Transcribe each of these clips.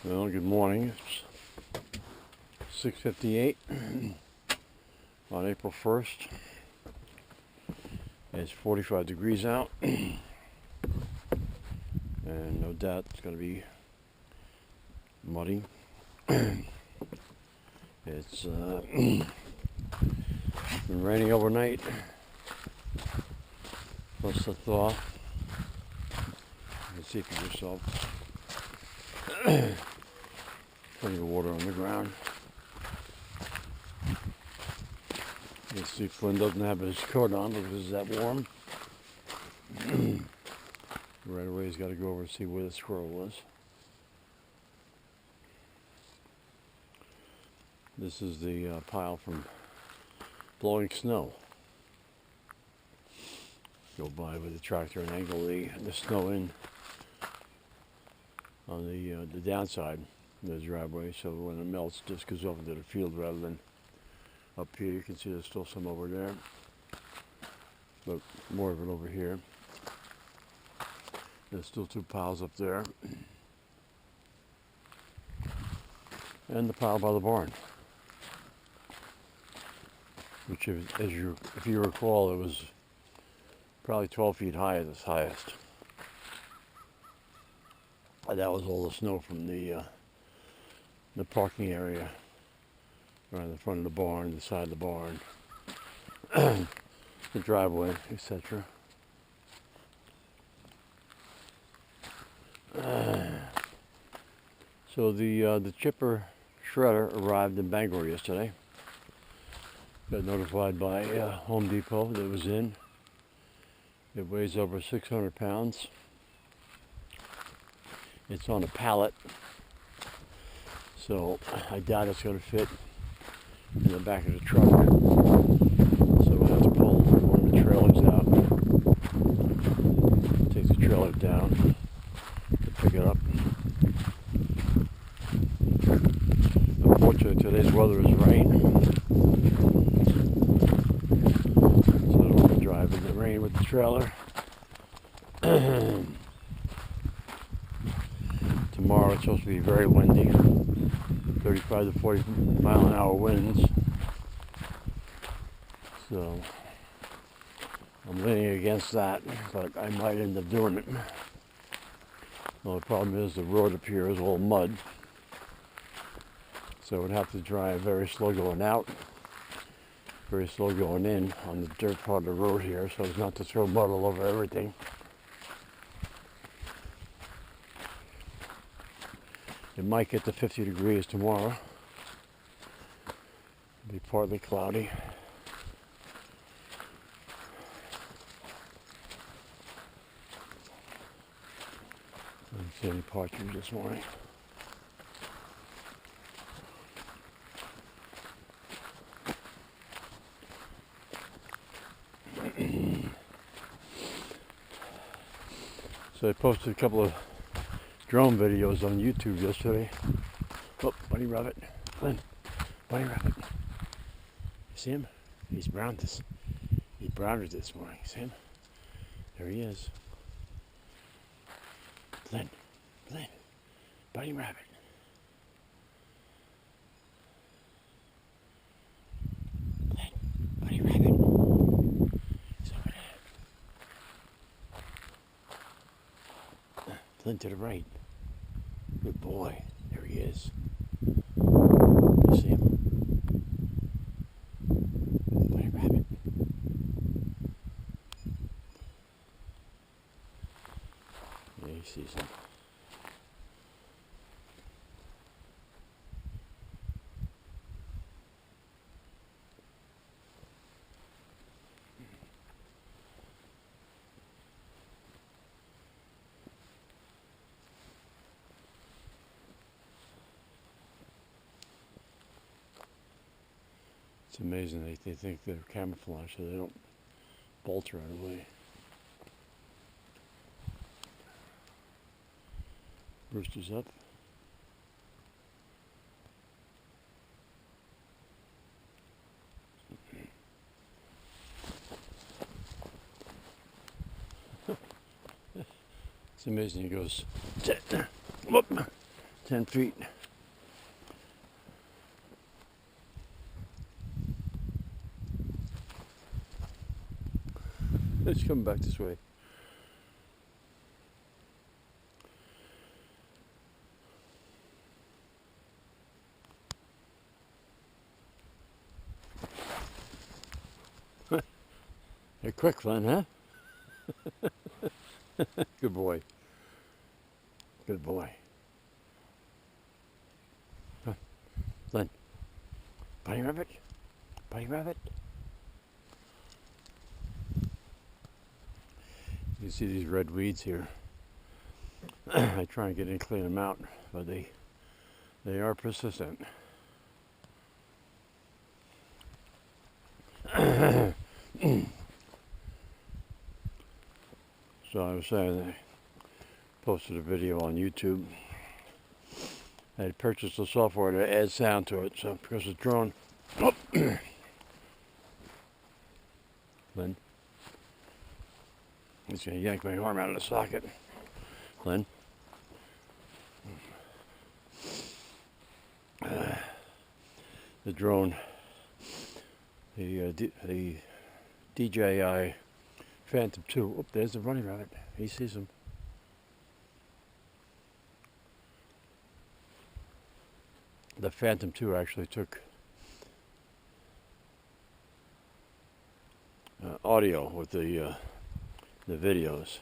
Well, good morning. It's 6:58 on April 1st. It's 45 degrees out, and no doubt it's going to be muddy. It's been raining overnight, plus the thaw. You can see for yourself. Plenty of water on the ground. You can see Flynn doesn't have his coat on because it's that warm. Right away he's got to go over and see where the squirrel was. This is the pile from blowing snow. Go by with the tractor and angle the snow in on the downside of the driveway, so when it melts, it just goes off into the field rather than up here. You can see there's still some over there, but more of it over here. There's still two piles up there, and the pile by the barn, which, if you recall, it was probably 12 feet high at its highest. And that was all the snow from the parking area around the front of the barn, the side of the barn, the driveway, etc. So the chipper shredder arrived in Bangor yesterday. Got notified by Home Depot that it was in. It weighs over 600 pounds. It's on a pallet, so I doubt it's going to fit in the back of the truck. So we'll have to pull one of the trailers out, take the trailer down to pick it up. Unfortunately, today's weather is rain, so I don't want to drive in the rain with the trailer. Tomorrow it's supposed to be very windy, 35 to 40 mile an hour winds. So I'm leaning against that, but I might end up doing it. Well, the problem is the road up here is all mud, so I would have to drive very slow going out, very slow going in on the dirt part of the road here, so as not to throw mud all over everything. It might get to 50 degrees tomorrow. It'll be partly cloudy. I didn't see any partridge this morning. So I posted a couple of drone videos on YouTube yesterday. Oh, bunny rabbit. Flynn, bunny rabbit. You see him? He's browned this. He browned it this morning. See him? There he is. Flynn, Flynn, bunny rabbit. Flynn, bunny rabbit. He's over there. Flynn to the right. Good boy. There he is. You see him? Bunny rabbit. Yeah, he sees him. It's amazing they think they're camouflage so they don't bolt right away. Rooster's up. It's amazing. He goes, whoop, 10 feet. It's coming back this way. You're quick, Flynn, huh? Good boy. Good boy. Huh. Flynn. Bunny rabbit? Bunny rabbit? You see these red weeds here. I try and get in and clean them out, but they are persistent. So I was saying, I posted a video on YouTube. I had purchased the software to add sound to it, so because it's drone. Oh. Lynn. He's gonna yank my arm out of the socket. Lynn. The drone, the DJI Phantom 2. Oh, there's the running rabbit. He sees him. The Phantom 2 actually took audio with the videos,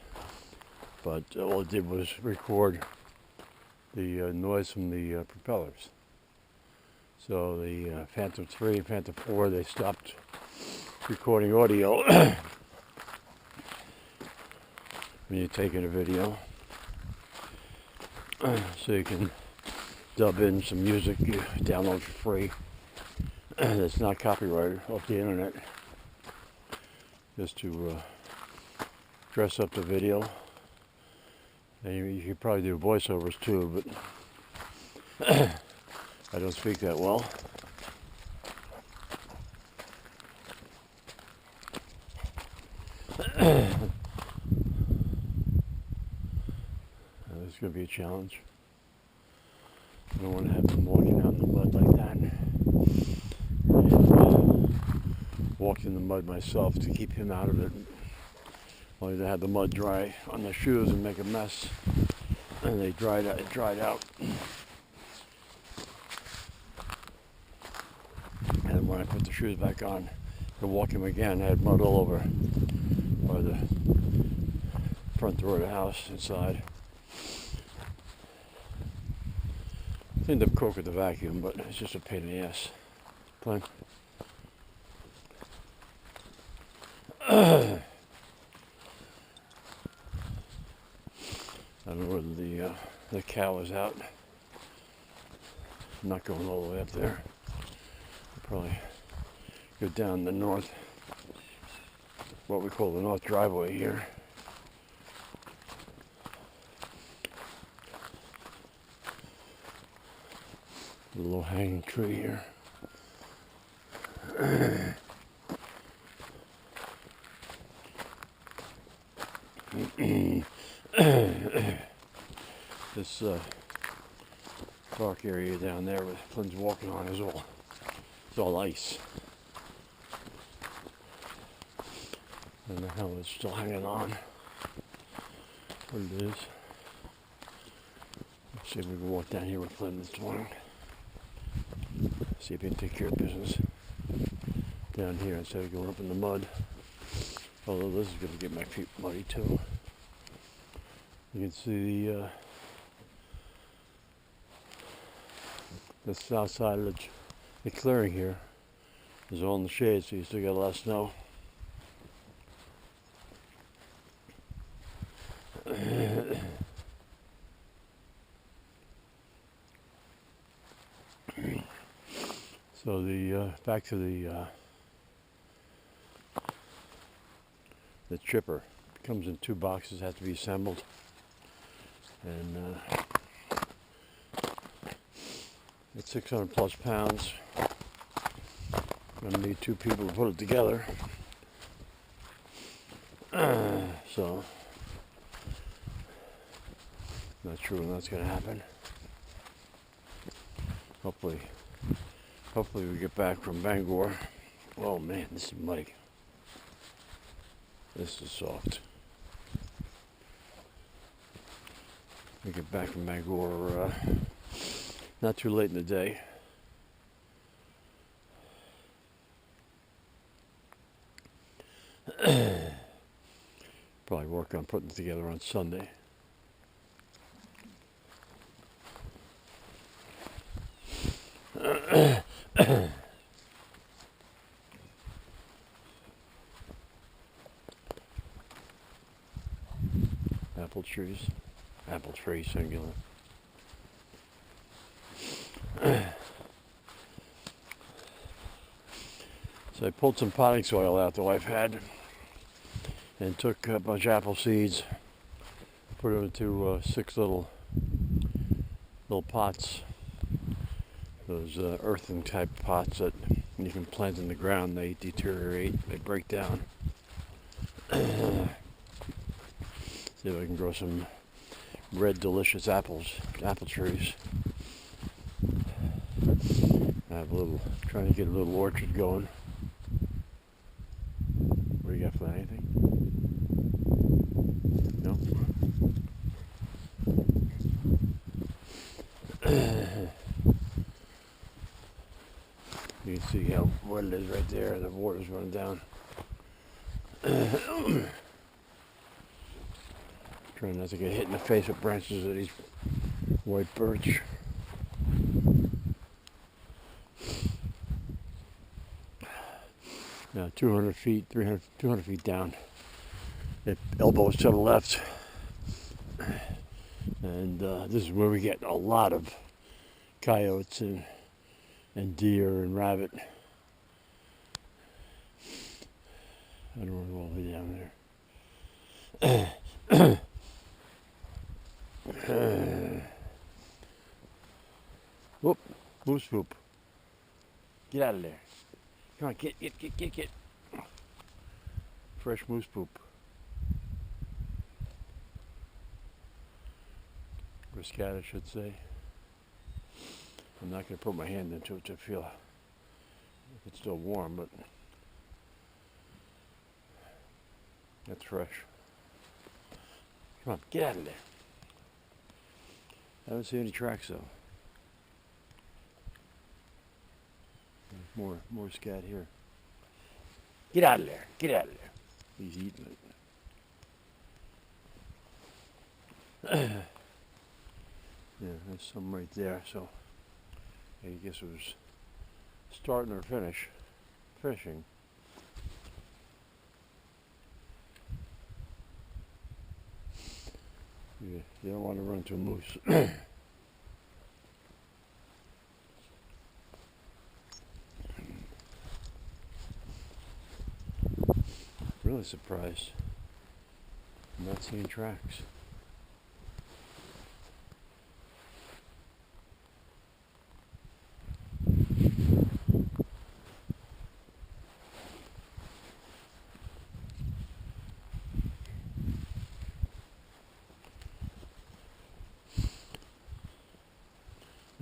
but all it did was record the noise from the propellers. So the Phantom 3 and Phantom 4, they stopped recording audio when you're taking a video, so you can dub in some music you download for free that's not copyrighted off the internet, just to dress up the video. And you could probably do voiceovers too, but I don't speak that well. This is going to be a challenge. I don't want to have them walking out in the mud like that. Walked in the mud myself to keep him out of it. Only to have the mud dry on the shoes and make a mess. And they dried out. It dried out. And when I put the shoes back on to walk him again, I had mud all over by the front door of the house inside. Cleaned up coke with the vacuum, but it's just a pain in the ass. Flynn. I don't know whether the cow is out. I'm not going all the way up there. I'll probably go down the north, what we call the north driveway here. A low hanging tree here. This dark area down there where Flynn's walking on is all ice. And the hell is still hanging on. What it is. Let's see if we can walk down here with Flynn this morning. See if he can take care of business down here instead of going up in the mud. Although this is going to get my feet muddy too. You can see the south side of the clearing here is all in the shade, so you still got a lot of snow. So back to the chipper. It comes in 2 boxes, has to be assembled, and it's 600 plus pounds. I'm gonna need 2 people to put it together. So not sure when that's gonna happen. Hopefully we get back from Bangor. Oh man, this is muddy. This is soft. We get back from Bangor not too late in the day. Probably work on putting it together on Sunday. Apple trees, singular. So I pulled some potting soil out the wife had and took a bunch of apple seeds, put them into 6 little pots. Those earthen type pots that you can plant in the ground. They deteriorate, they break down. See if I can grow some red delicious apple trees. Trying to get a little orchard going. What do you got for that? Anything? No? You can see how wet it is right there. The water's running down. Trying not to get hit in the face with branches of these white birch. Now 200 feet down. It elbows to the left. And this is where we get a lot of coyotes and deer and rabbit. I don't know all the way down there. Whoop, moose poop. Get out of there. Come on, get. Fresh moose poop. Or scat, I should say. I'm not going to put my hand into it to feel if it's still warm, but that's fresh. Come on, get out of there. I haven't seen any tracks though. There's more scat here. Get out of there. Get out of there. He's eating it. Yeah, there's some right there, so I guess it was starting or finishing. Yeah, you don't want to run to a moose. Really surprised I'm not seeing tracks.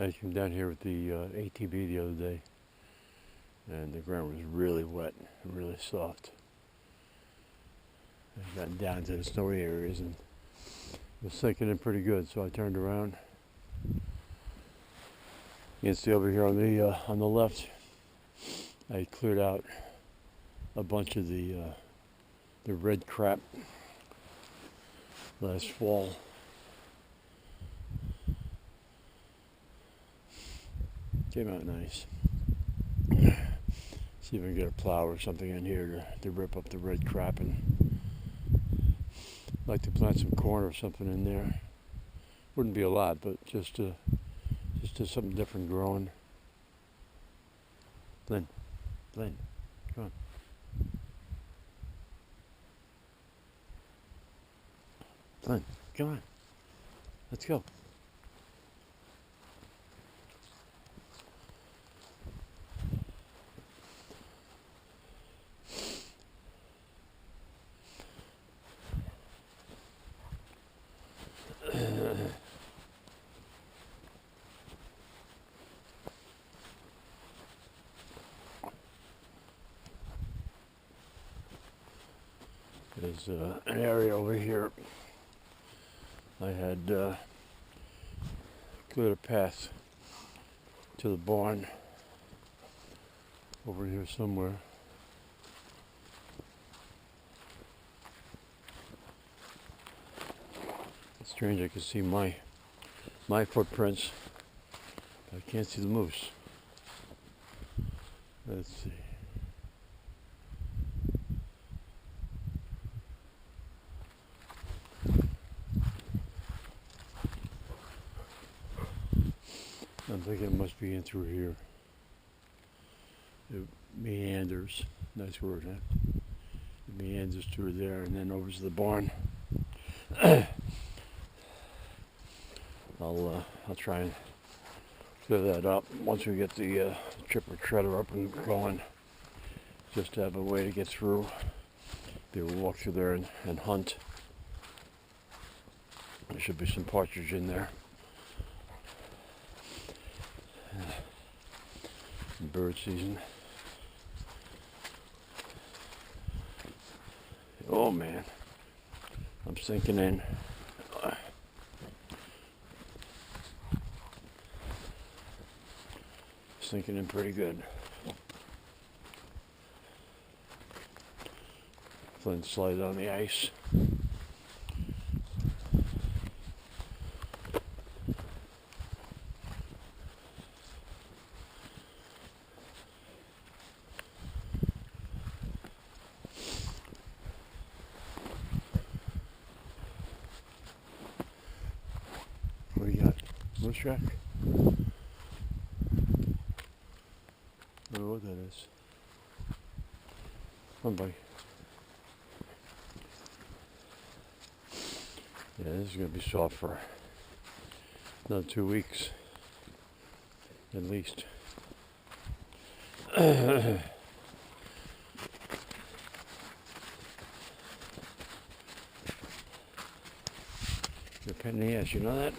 I came down here with the ATV the other day, and the ground was really wet and really soft. I got down to the snowy areas and was sinking in pretty good, so I turned around. You can see over here on the left, I cleared out a bunch of the red crap last fall. Came out nice. See if I can get a plow or something in here to rip up the red crap, and I'd like to plant some corn or something in there. Wouldn't be a lot, but just something different growing. Flynn, come on. Flynn, come on. Let's go. There's an area over here. I had cleared a path to the barn over here somewhere. It's strange, I can see my footprints, but I can't see the moose. Let's see. I'm thinking it must be in through here. It meanders. Nice word, huh? It meanders through there and then over to the barn. I'll try and clear that up once we get the chipper shredder up and going. Just to have a way to get through. Be able to walk through there and hunt. There should be some partridge in there. Bird season. Oh man, I'm sinking in. Sinking in pretty good. Flynn slid on the ice. What do you got? Moose track? I don't know what that is. Come on, buddy. Yeah, this is going to be soft for another 2 weeks, at least. You're a pain in the ass, you know that?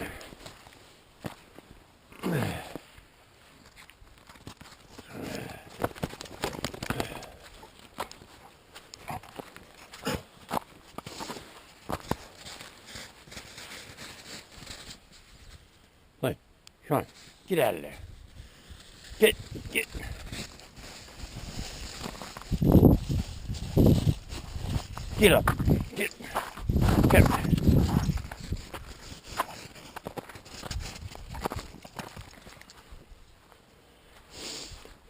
Hey, come on, get out of there. Get. Get up. Get.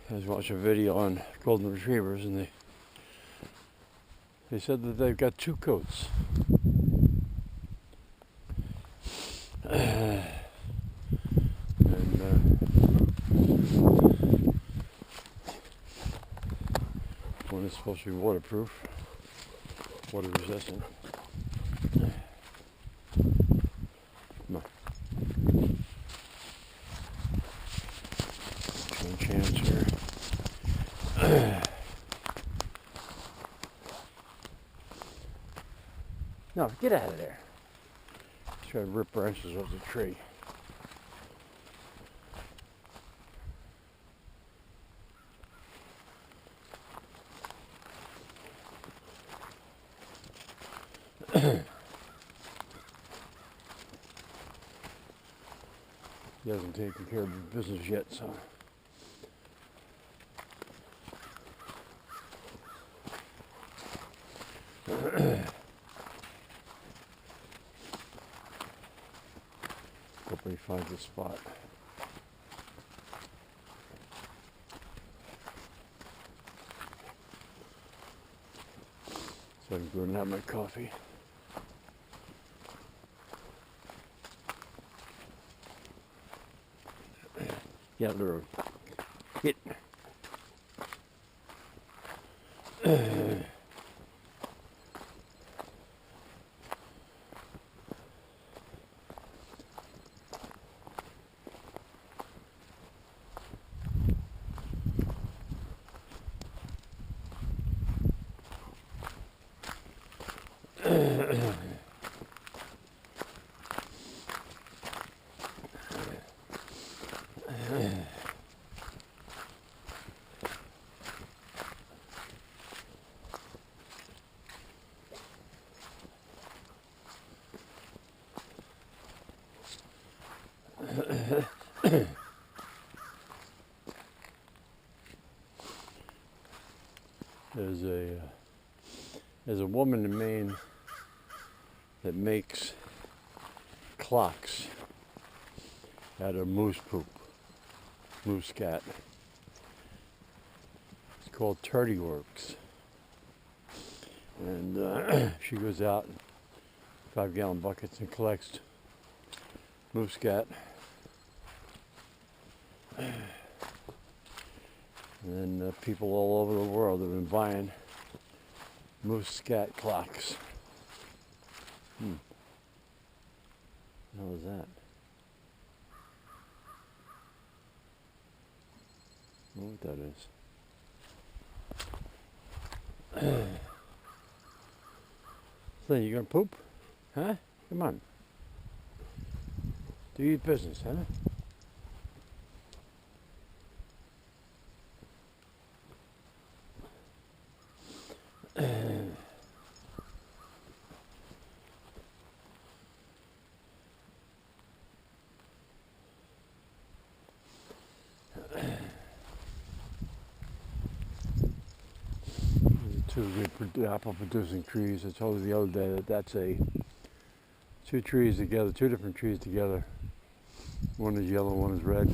I was watching a video on golden retrievers, and they said that they've got 2 coats. One is supposed to be waterproof, water resistant. Come on. One chance here. No, get out of there. Try to rip branches off the tree. He hasn't taken care of his business yet, so. Hope he finds a spot. So I can go and have my coffee. Get out of the road. Get. There's a woman in Maine that makes clocks out of moose poop, moose scat. It's called Turdy Works. And she goes out in 5-gallon buckets and collects moose scat. And then people all over the world have been buying moose scat clocks. What was that? I don't know what that is. Flynn, you gonna poop? Huh? Come on. Do your business, huh? Two good apple producing trees. I told you the other day that that's two trees together, two different trees together. One is yellow, one is red.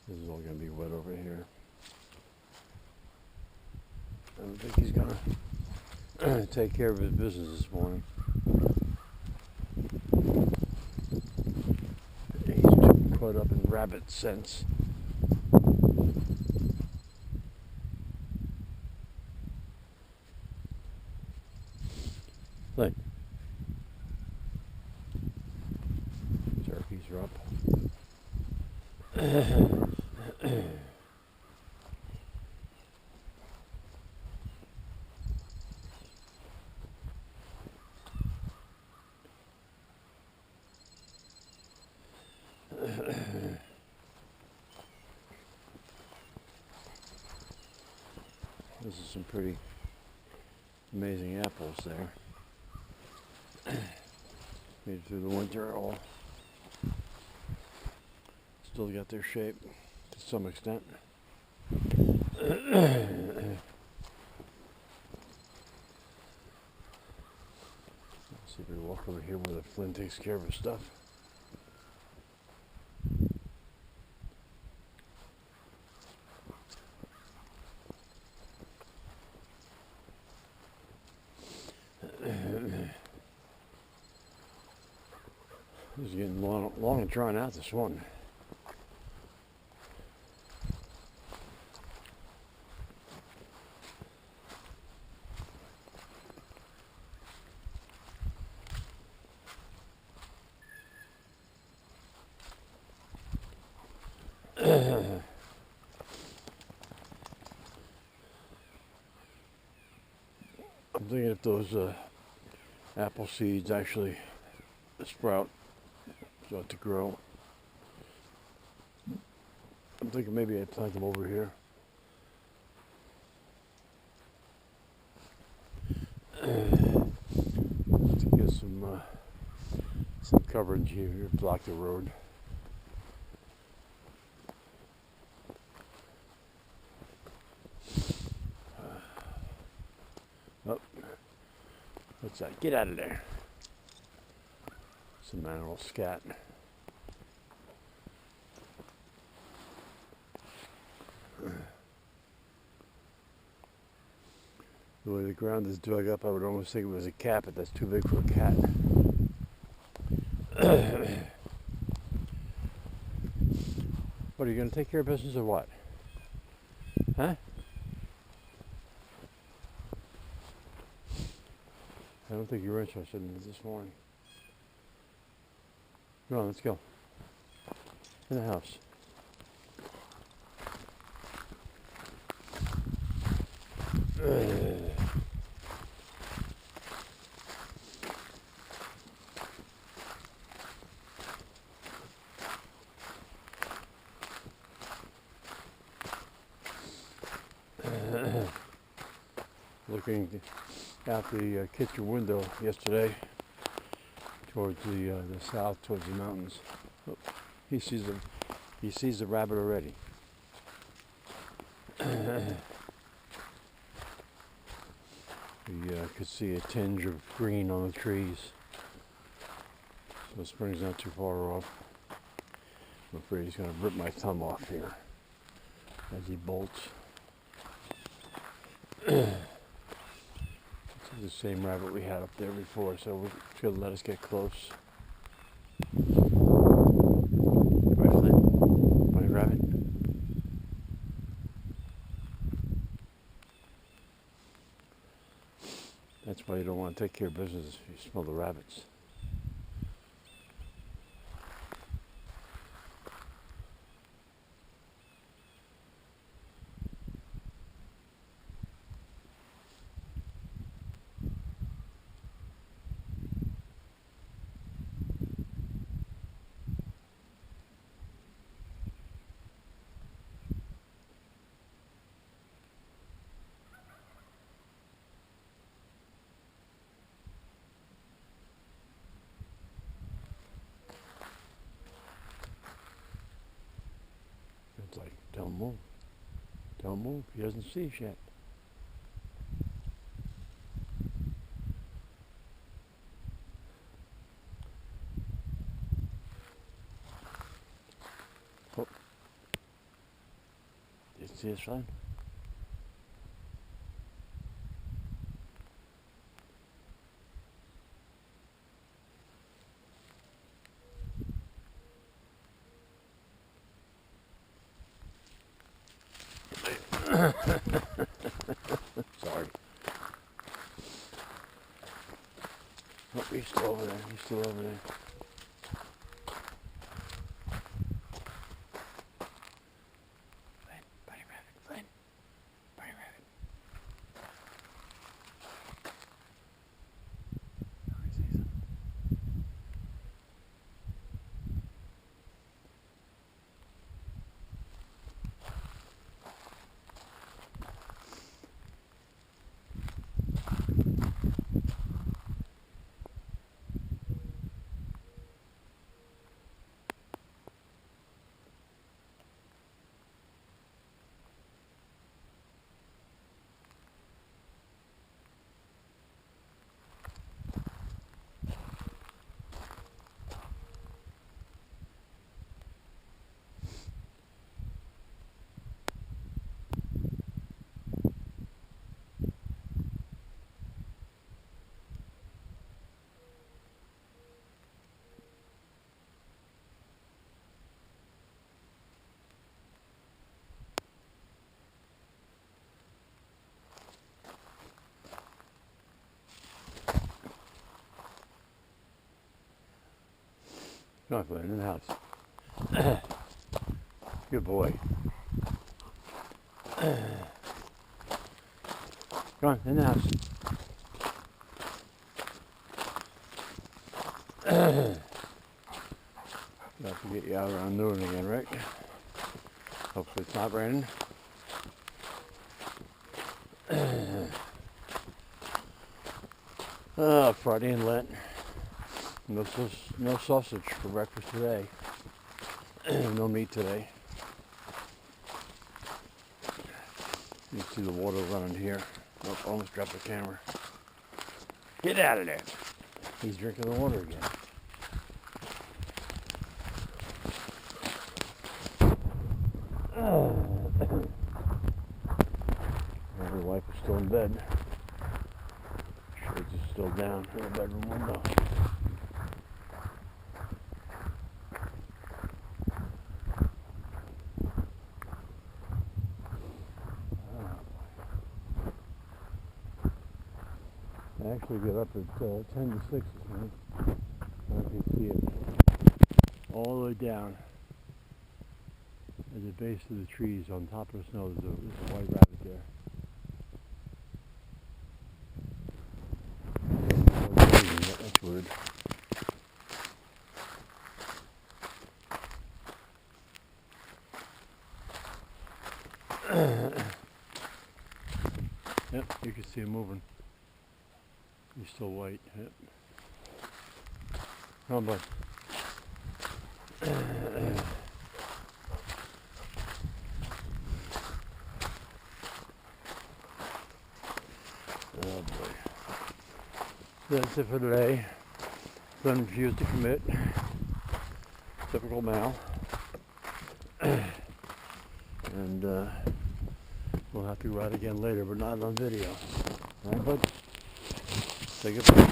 This is all going to be wet over here. I don't think he's going to take care of his business this morning. He's too caught up in rabbit sense. Flynn. Turkeys are up. This is some pretty amazing apples there. Made it through the winter all. Still got their shape to some extent. Let's see if we walk over here where the Flynn takes care of his stuff. This is getting long and drawn out, this one. I'm thinking if those apple seeds actually sprout, start to grow. I'm thinking maybe I'd plant them over here. To get some coverage here, block the road. Oh, what's that? Get out of there. Some animal scat. The way the ground is dug up, I would almost think it was a cat, but that's too big for a cat. What, are you going to take care of business or what? Huh? I don't think you're interested in it this morning. Come on, let's go. In the house. looking out the kitchen window yesterday towards the south, towards the mountains. Oh, he sees the rabbit already. We could see a tinge of green on the trees, so spring's not too far off. I'm afraid he's going to rip my thumb off here as he bolts. This is the same rabbit we had up there before, so we're going to let us get close. Right, Flynn? Bunny rabbit? That's why you don't want to take care of business if you smell the rabbits. It's like, don't move. Don't move. He doesn't see us yet. Oh. Did you see us, Flynn? Sorry. Oh, he's still over there. He's still over there. Flynn, bunny rabbit. Flynn, bunny rabbit. Oh, I see something. Come on, Flynn, in the house. Good boy. Come on, in the house. Have to get you out around noon again, right? Hopefully it's not raining. Friday and Lent. No sausage for breakfast today. No meat today. You see the water running here. Oh, almost dropped the camera. Get out of there. He's drinking the water again. My wife is still in bed. Shades is still down in the bedroom window. I actually got up at 10 to 6 this morning. I can see it all the way down at the base of the trees on top of the snow. There's a white rabbit there. That's weird. Yep, you can see him moving. He's still white. Yep. Come on, bud. Oh boy. That's it for today. Flynn refused to commit. Typical male. And we'll have to ride again later, but not on video. Alright, bud? Say goodbye.